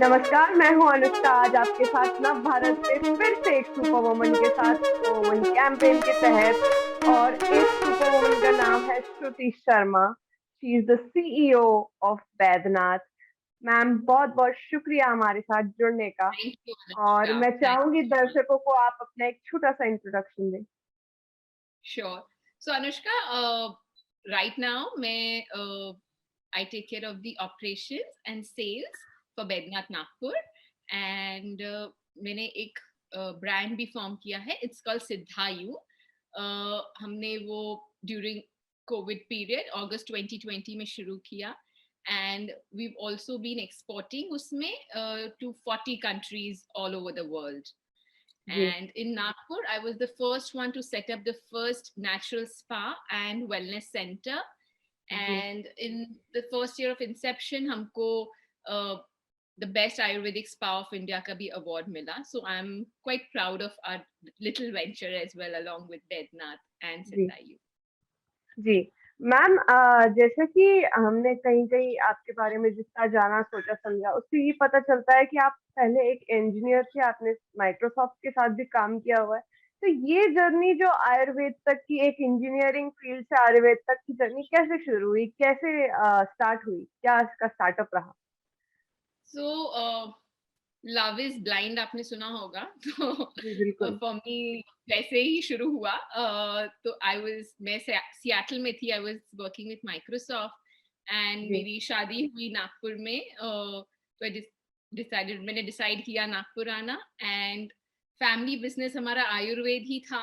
नमस्कार, मैं हूँ अनुष्का। आज आपके साथ नव भारत से फिर से एक सुपर वुमन के साथ सुपर वुमन कैंपेन के तहत। और इस सुपर वुमन का नाम है Shruti Sharma. She is the CEO of Baidyanath. Ma'am, बहुत बहुत शुक्रिया हमारे साथ जुड़ने का। थैंक यू और अनुष्का, मैं थैंक चाहूंगी यू सो मच। दर्शकों को आप अपना एक छोटा सा इंट्रोडक्शन दें। श्योर। सो अनुष्का, राइट नाउ मैं I take care of the operations and sales for Bednath Nagpur and मैंने एक ब्रांड भी फॉर्म किया है, इट्स कॉल्ड सिद्धायु। हमने वो ड्यूरिंग कोविड पीरियड अगस्त 2020 में शुरू किया and we also been exporting उसमें to 40 countries all over the world. जी। And in Nagpur, I was the first one to set up the first natural spa and wellness center. जी। And in the first year of inception, हमको the best Ayurvedic spa of India का भी award मिला. So I'm quite proud of our little venture as well, along with Bednath and जी। Siddhayu. जी। Ma'am, जैसे कि हमने कहीं-कहीं आपके बारे में जितना जाना, सोचा, समझा, उससे ये पता चलता है कि आप पहले एक इंजीनियर थे, आपने माइक्रोसॉफ्ट के साथ भी काम किया हुआ है। तो ये जर्नी जो आयुर्वेद तक की, एक इंजीनियरिंग फील्ड से आयुर्वेद तक की जर्नी कैसे शुरू हुई? कैसे स्टार्ट हुई? क्या इसका स्टार्टअप रहा? So लव इज ब्लाइंड आपने सुना होगा जी, तो बिल्कुल। फॉर मी वैसे ही शुरू हुआ। तो मैं सियाटल में थी, I was working with Microsoft and जी। मेरी शादी हुई नागपुर में। तो मैंने डिसाइड किया नागपुर आना एंड फैमिली बिजनेस हमारा आयुर्वेद ही था।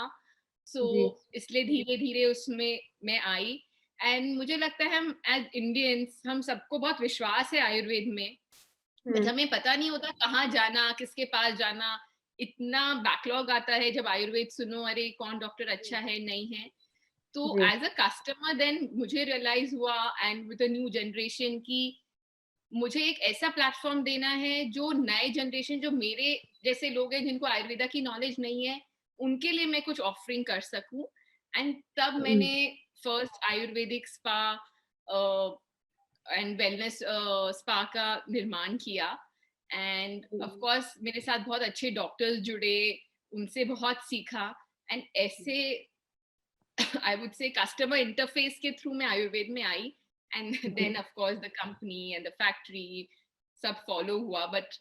सो जी। इसलिए धीरे धीरे उसमें मैं आई एंड मुझे लगता है हम एज इंडियंस हम सबको बहुत विश्वास है आयुर्वेद में, बट हुँ। हमें पता नहीं होता कहाँ जाना, किसके पास जाना। इतना बैकलॉग आता है जब आयुर्वेद सुनो, अरे कौन डॉक्टर अच्छा है नहीं है। तो जी। एज अ कस्टमर देन मुझे रियलाइज हुआ एंड विद न्यू जनरेशन की मुझे एक ऐसा प्लेटफॉर्म देना है जो नए जनरेशन, जो मेरे जैसे लोग हैं जिनको आयुर्वेदा की नॉलेज नहीं है, उनके लिए मैं कुछ ऑफरिंग कर सकूं। एंड तब हुँ। मैंने first Ayurvedic spa and wellness spa का निर्माण किया एंड ऑफ हुँ। कोर्स मेरे साथ बहुत अच्छे डॉक्टर्स जुड़े, उनसे बहुत सीखा एंड ऐसे I would say customer interface के थ्रू मैं आयुर्वेद में आई एंड जी। Then of course the company and the factory सब फॉलो हुआ। बट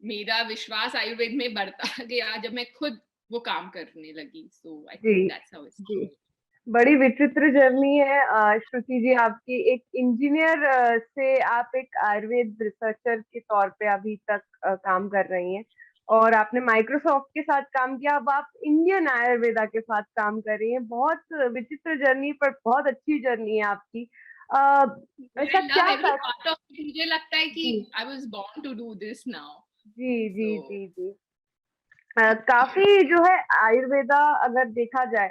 मेरा विश्वास आयुर्वेद में बढ़ता गया जब मैं खुद वो काम करने लगी। सो आई थिंक जी। That's how it's. जी। बड़ी विचित्र जर्नी है श्रुति जी आपकी। एक इंजीनियर से आप एक आयुर्वेद रिसर्चर के तौर पे अभी तक काम कर रही हैं। और आपने माइक्रोसॉफ्ट के साथ काम किया, अब आप इंडियन आयुर्वेदा के साथ काम कर रही हैं। बहुत विचित्र जर्नी, पर बहुत अच्छी जर्नी है आपकी। अ, ऐसा आई लव क्या एवरी था? Part of it. मुझे लगता है कि जी। I was born to do this now. जी। जी। सो जी। जी। काफ़ी जो है आयुर्वेदा अगर देखा जाए,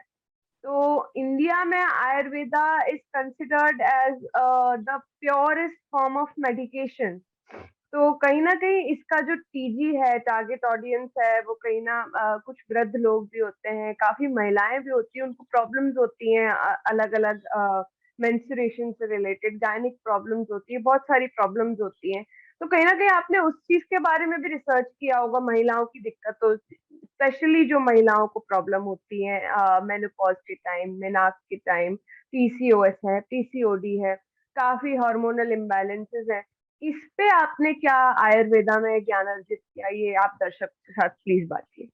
तो इंडिया में Ayurveda is considered as the purest form of medication. तो कहीं ना कहीं इसका जो टीजी है, टारगेट ऑडियंस है, वो कहीं ना कुछ वृद्ध लोग भी होते हैं, काफी महिलाएं भी होती हैं, उनको प्रॉब्लम्स होती हैं, अलग अलग मेंस्ट्रुएशन से रिलेटेड गायनिक प्रॉब्लम्स होती है, बहुत सारी प्रॉब्लम्स होती हैं। तो कहीं ना कहीं आपने उस चीज के बारे में भी रिसर्च किया होगा, महिलाओं की दिक्कतों, स्पेशली जो महिलाओं को प्रॉब्लम होती है मेनोपॉज के टाइम, मेनार्क के टाइम, पीसीओएस है, पीसीओडी है, काफी हार्मोनल इम्बैलेंसेस हैं। इस पे आपने क्या आयुर्वेदा में ज्ञान अर्जित किया, ये आप दर्शक के साथ प्लीज बांटिए।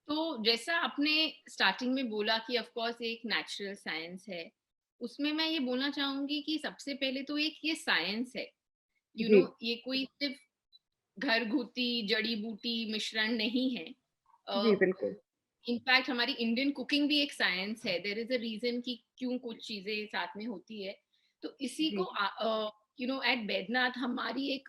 तो जैसा आपने स्टार्टिंग में बोला कि ऑफ कोर्स एक नेचुरल साइंस है, उसमें मैं ये बोलना चाहूंगी कि सबसे पहले तो एक ये साइंस है। जी। ये कोई सिर्फ घरगुती जड़ी बूटी मिश्रण नहीं है। जी, बिल्कुल। इनफैक्ट हमारी इंडियन कुकिंग भी एक साइंस है। देयर इज अ रीजन कि क्यों कुछ चीजें साथ में होती है। तो इसी जी। को एट बैद्यनाथ हमारी एक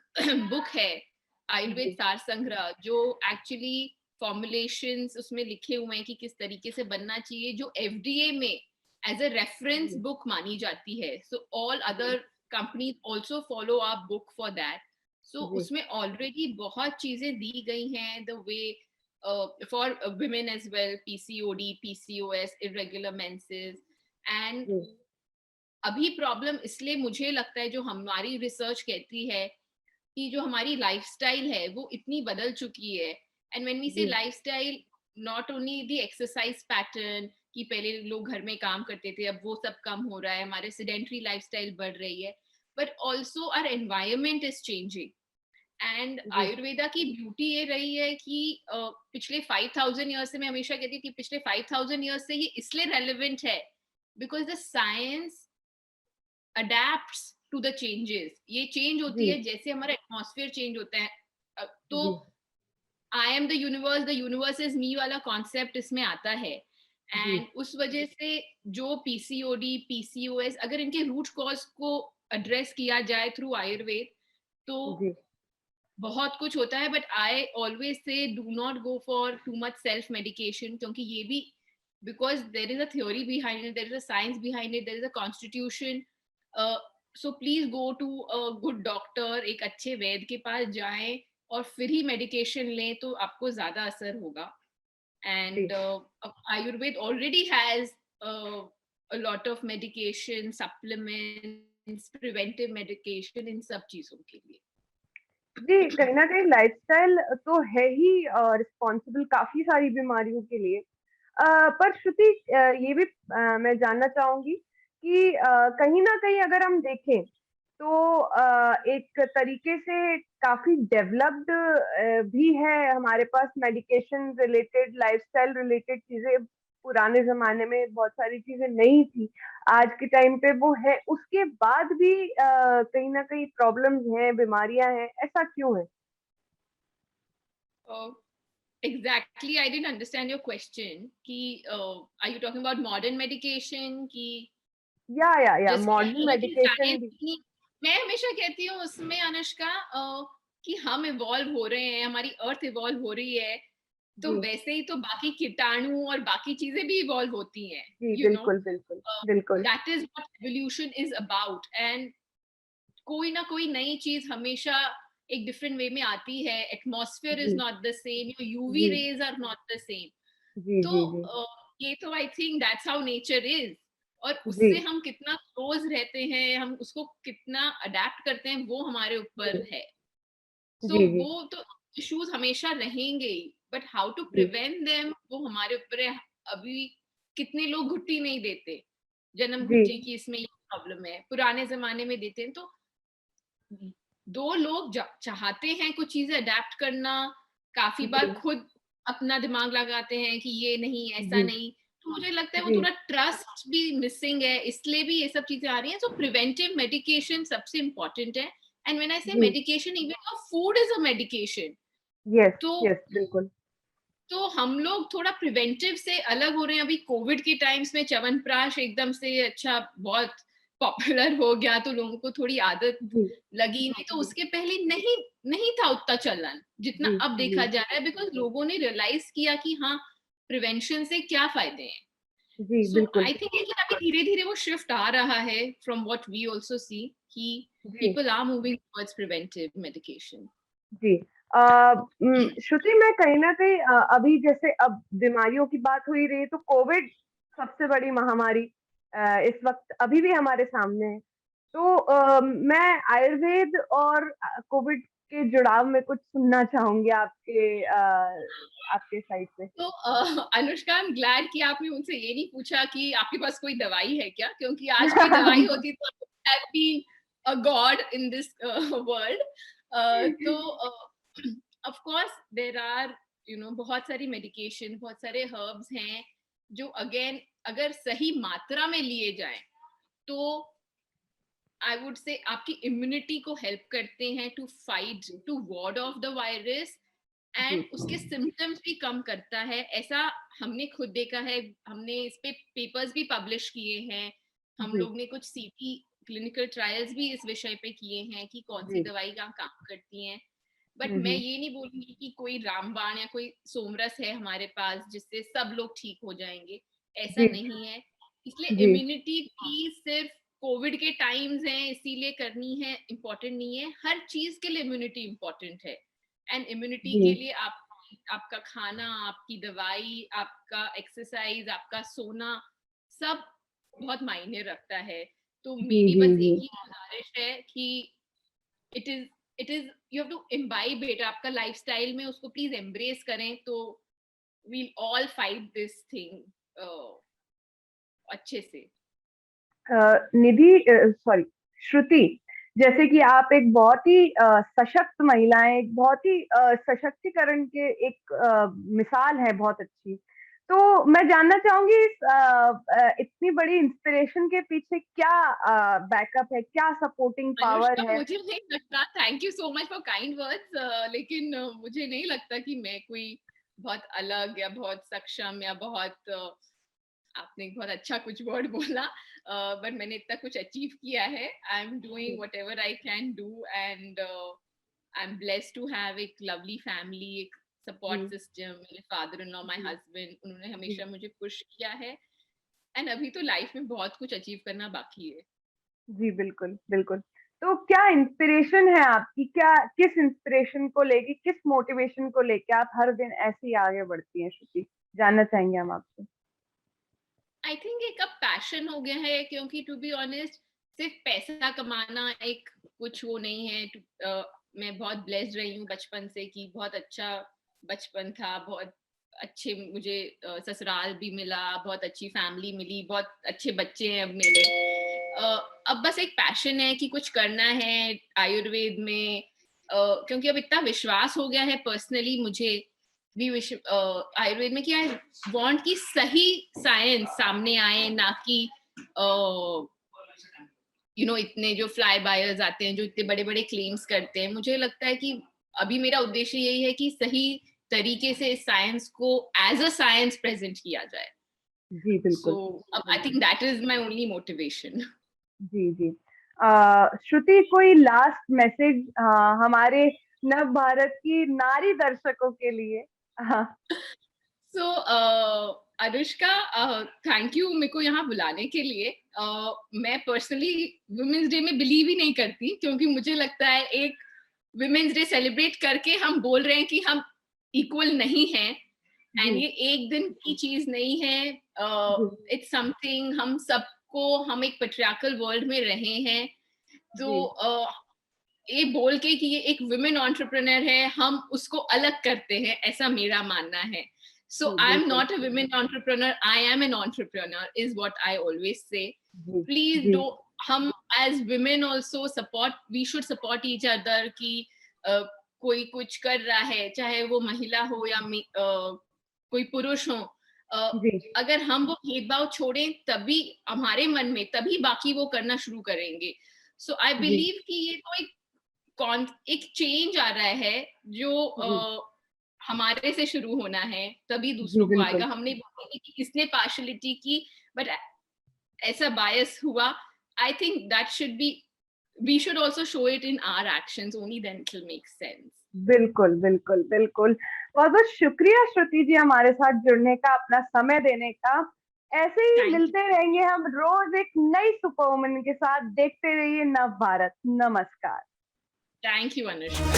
बुक है, आयुर्वेद जी। सार संग्रह, जो एक्चुअली फॉर्मुलेशंस उसमें लिखे हुए हैं कि किस तरीके से बनना चाहिए, जो एफडीए में एज अ रेफरेंस जी। बुक मानी जाती है। सो ऑल जी। Other companies also follow up book for that. So जी। उसमें ऑलरेडी बहुत चीजें दी गई हैं, the way for women as well, PCOD, PCOS, irregular menses. And जी। अभी प्रॉब्लम इसलिए मुझे लगता है जो हमारी रिसर्च कहती है कि जो हमारी लाइफस्टाइल है वो इतनी बदल चुकी है। एंड व्हेन वी से जी, lifestyle, not only the exercise pattern, कि पहले लोग घर में काम करते थे, अब वो सब कम हो रहा है, हमारे सेडेंटरी लाइफस्टाइल बढ़ रही है, but also our environment is changing. And जी, आयुर्वेदा की ब्यूटी ये रही है कि पिछले 5000 ईयर्स से, मैं हमेशा कहती थी पिछले 5000 ईयर्स से ये इसलिए रेलिवेंट है because the science adapts to the changes. ये चेंज होती जी, है जैसे हमारा एटमॉस्फेयर चेंज होता है। तो जी, I am the universe is me वाला कॉन्सेप्ट इसमें आता है। जी, एंड उस वजह से जो पीसीओडी, पीसीओएस, अगर इनके रूट कॉज को एड्रेस किया जाए थ्रू आयुर्वेद, तो जी, बहुत कुछ होता है। But I always say do not go for too much self medication, क्योंकि ये भी, because there is a theory behind it, there is a science behind it, there is a constitution. So please go to a good doctor, एक अच्छे वैद्य के पास जाएं और फिर ही medication लें, तो आपको ज्यादा असर होगा। जी, and Ayurveda already has a lot of medication, supplements, preventive medication इन सब चीजों के लिए। जी, कहीं न कहीं लाइफ़स्टाइल तो है ही रिस्पॉन्सिबल काफ़ी सारी बीमारियों के लिए। पर श्रुति ये भी मैं जानना चाहूँगी कि कहीं न कहीं अगर हम देखें, तो एक तरीके से काफ़ी डेवलप्ड भी है हमारे पास मेडिकेशन रिलेटेड, लाइफ़स्टाइल रिलेटेड चीज़ें। पुराने ज़माने में बहुत सारी चीज़ें नहीं थी, आज के टाइम पे वो है, उसके बाद भी कहीं न कहीं प्रॉब्लम्स हैं, बीमारियाँ हैं, ऐसा क्यों है? Uh, exactly, I didn't understand your question. कि are you talking about modern medication कि या जैसे मॉडर्न टेक्नोलॉजी, मेडिकेशन साइंस भी इतनी, मैं हमेशा कहती हूँ उसमें अनुष्का, कि हम इवॉल्व हो रहे हैं, हमारी अर्थ इवॉल्व हो रही है, तो जी, वैसे ही तो बाकी कीटाणु और बाकी चीजें भी इवॉल्व होती हैं, जी, यू नो। बिल्कुल, बिल्कुल, बिल्कुल। That is what evolution is about. And कोई ना कोई नई चीज हमेशा एक डिफरेंट वे में आती है। एटमॉस्फेयर इज जी, not the same, your UV जी, rays are not the same. जी, तो जी, जी, ये तो I think that's how nature is. और जी, उससे हम कितना क्लोज रहते हैं, हम उसको कितना अडेप्ट करते हैं, वो हमारे जी, ऊपर है। सो जी, जी, वो तो इश्यूज हमेशा रहेंगे ही, बट हाउ टू जी, प्रिवेंट देम वो हमारे ऊपर है। अभी कितने लोग घुट्टी नहीं देते, जन्म जी, घुट्टी की, इसमें ये प्रॉब्लम है। पुराने जमाने में देते हैं। तो दो लोग चाहते हैं कुछ चीजें अडेप्ट करना, काफी बार जी, खुद अपना दिमाग लगाते हैं कि ये नहीं, ऐसा जी, नहीं। तो मुझे लगता है वो जी, थोड़ा ट्रस्ट भी मिसिंग है, इसलिए भी ये सब चीजें आ रही हैं। सो प्रिवेंटिव मेडिकेशन सबसे इंपॉर्टेंट है। एंड व्हेन आई से जी, medication, even food is a medication. Yes, तो यस, बिल्कुल। हम लोग थोड़ा प्रिवेंटिव से अलग हो रहे हैं। अभी कोविड के टाइम्स में च्यवनप्राश एकदम से अच्छा बहुत पॉपुलर हो गया, तो लोगों को थोड़ी आदत जी, लगी। नहीं तो जी, उसके पहले नहीं नहीं था उतना चलन जितना जी, अब जी, देखा जा रहा है, बिकॉज लोगों ने रियलाइज किया कि हाँ, प्रिवेंशन से क्या फायदे हैं। जी, सो बिल्कुल, आई थिंक लेकिन अभी धीरे धीरे वो शिफ्ट आ रहा है, from what we also see, कि जी, people are moving towards preventive medication. जी। श्रुति मैं कहीं न कहीं अभी जैसे अब बीमारियों की बात हो ही रही है तो कोविड सबसे बड़ी महामारी इस वक़्त अभी भी हमारे सामने है। तो मैं आयुर्वेद और कोविड के जुड़ाव में कुछ सुनना चाहूँगी आपके साइड से। तो अनुष्का, आई एम ग्लैड कि आपने मुझसे ये नहीं पूछा कि आपके पास कोई दवाई है क्या, क्योंकि आज कोई दवाई होती तो have been a god in this world. तो of course there are, you know, बहुत सारी मेडिकेशन, बहुत सारे हर्ब्स हैं जो अगेन अगर सही मात्रा में लिए जाएं तो आई वुड से आपकी इम्यूनिटी को हेल्प करते हैं to fight, to ward off the virus. जी, एंड उसके सिम्टम्स भी कम करता है, ऐसा हमने खुद देखा है। हमने इस पे पेपर्स भी पब्लिश किए हैं। हम जी, लोग ने कुछ सीटी क्लिनिकल ट्रायल्स भी इस विषय पे किए हैं कि कौन सी जी। दवाई कहाँ काम करती हैं। बट हुँ, मैं हुँ। ये नहीं बोलूंगी कि कोई रामबाण या कोई सोमरस है हमारे पास जिससे सब लोग ठीक हो जाएंगे, ऐसा जी, नहीं है। इसलिए जी, इम्यूनिटी भी सिर्फ कोविड के टाइम्स हैं इसीलिए करनी है, इम्पोर्टेंट नहीं है। हर चीज के लिए इम्यूनिटी इम्पोर्टेंट है। एंड इम्यूनिटी जी, के लिए आप, आपका खाना, आपकी दवाई, आपका एक्सरसाइज, आपका सोना, सब बहुत मायने रखता है। तो जी, मेरी जी, बस जी। एक ही गुजारिश है कि it is it is you have to imbibe it, आपका लाइफस्टाइल में उसको प्लीज एम्ब्रेस करें, तो we'll all fight this thing अच्छे से। निधि, सॉरी, श्रुति, जैसे कि आप एक बहुत ही सशक्त महिला हैं, एक बहुत ही सशक्तिकरण के एक मिसाल है, बहुत अच्छी। तो मैं जानना चाहूंगी इतनी बड़ी इंस्पिरेशन के पीछे क्या बैकअप है, क्या सपोर्टिंग पावर अनुष्का, है? मुझे नहीं लगता, thank you so much for kind words, लेकिन मुझे नहीं लगता कि मैं कोई बहुत अलग या बहुत सक्षम या बहुत आपने बहुत अच्छा कुछ वर्ड बोला, बट मैंने इतना कुछ अचीव किया है। I am doing whatever I can do, and I am blessed to have एक लवली फैमिली, एक सपोर्ट जी सिस्टम, मेरे फादर इन लॉ, माय जी हस्बैंड, उन्होंने जी हमेशा मुझे पुश किया है। एंड अभी तो लाइफ में बहुत कुछ अचीव करना बाकी है। जी, बिल्कुल बिल्कुल। तो क्या इंस्पिरेशन है आपकी, क्या किस इंस्पिरेशन को लेके, किस मोटिवेशन को लेके आप हर दिन ऐसे ही आगे बढ़ती हैं श्रुति? जानना चाहेंगे हम आपसे। आई थिंक एक अब पैशन हो गया है, क्योंकि टू बी ऑनेस्ट सिर्फ पैसा कमाना एक कुछ वो नहीं है। मैं बहुत ब्लेस्ड रही हूँ बचपन से, कि बहुत अच्छा बचपन था, बहुत अच्छे मुझे ससुराल भी मिला, बहुत अच्छी फैमिली मिली, बहुत अच्छे बच्चे हैं अब मेरे। अब बस एक पैशन है कि कुछ करना है आयुर्वेद में, क्योंकि अब इतना विश्वास हो गया है पर्सनली मुझे भी आयुर्वेद में, कि आई वांट कि सही साइंस सामने आए, ना कि इतने जो फ्लाई बायर्स आते हैं जो इतने बड़े बड़े क्लेम्स करते हैं। मुझे लगता है कि अभी मेरा उद्देश्य यही है कि सही तरीके से साइंस को एज अ साइंस प्रेजेंट किया जाए। जी, सो बिल्कुल, आई बिल्कुल। Think that is my only motivation. जी, जी। श्रुति, कोई लास्ट मैसेज हमारे नव भारत की नारी दर्शकों के लिए? हाँ, सो अनुष्का, थैंक यू मेरे को यहाँ बुलाने के लिए। मैं पर्सनली वुमेन्स डे में बिलीव ही नहीं करती, क्योंकि मुझे लगता है एक वुमेन्स डे सेलिब्रेट करके हम बोल रहे हैं कि हम इक्वल नहीं हैं। जी, एंड ये एक दिन की चीज नहीं है, जी, इट्स समथिंग, हम सबको, हम एक पेट्रियार्कल वर्ल्ड में रहे हैं, तो जी, ये बोल के कि ये एक वुमेन एंटरप्रेन्योर है, हम उसको अलग करते हैं, ऐसा मेरा मानना है। सो जी, आई एम बिल्कुल। Not a women entrepreneur, I am an entrepreneur is what I always say. जी, प्लीज जी, डो, हम as women also support, we should support each other, कि कोई कुछ कर रहा है, चाहे वो महिला हो या कोई पुरुष हो, जी, अगर हम वो भेदभाव छोड़ें तभी हमारे मन में, तभी बाकी वो करना शुरू करेंगे। सो आई जी, बिलीव कि ये तो एक चेंज आ रहा है, जो जी, हमारे से शुरू होना है, तभी जी, दूसरों को बिल्कुल। आएगा। हम नहीं बोलेंगे कि इसने पार्शलिटी की, बट ऐसा बायस हुआ। I think that should be, we should also show it in our actions, only then it will make sense. बिल्कुल, बिल्कुल, बिल्कुल। बहुत-बहुत शुक्रिया श्रुति जी हमारे साथ जुड़ने का, अपना समय देने का। ऐसे ही थैंक यू, मिलते रहेंगे हम रोज़ एक नई सुपर वुमन के साथ। देखते रहिए नव भारत। नमस्कार। Thank you Anushka.